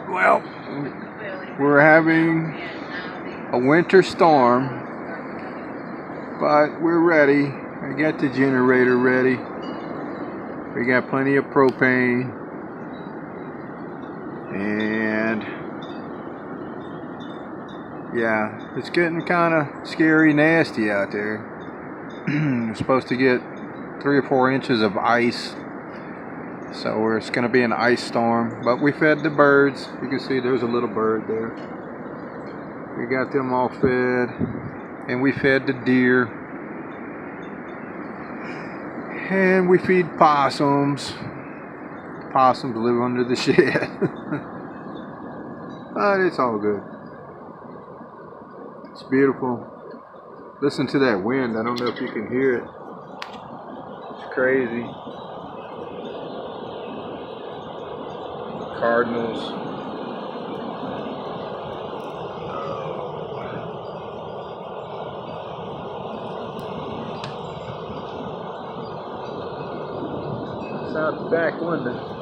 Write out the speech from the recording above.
Well, we're having a winter storm, but we're ready. I got the generator ready. We got plenty of propane, and yeah, it's getting kind of scary, nasty out there. We're supposed to get 3 or 4 inches of ice, so it's going to be an ice storm. But we fed the birds. You can see there's a little bird there. We got them all fed, and we fed the deer, and we feed possums. Possums live under the shed. But it's all good. It's beautiful. Listen to that wind. I don't know if you can hear it. It's crazy. Cardinals. It's out the back window.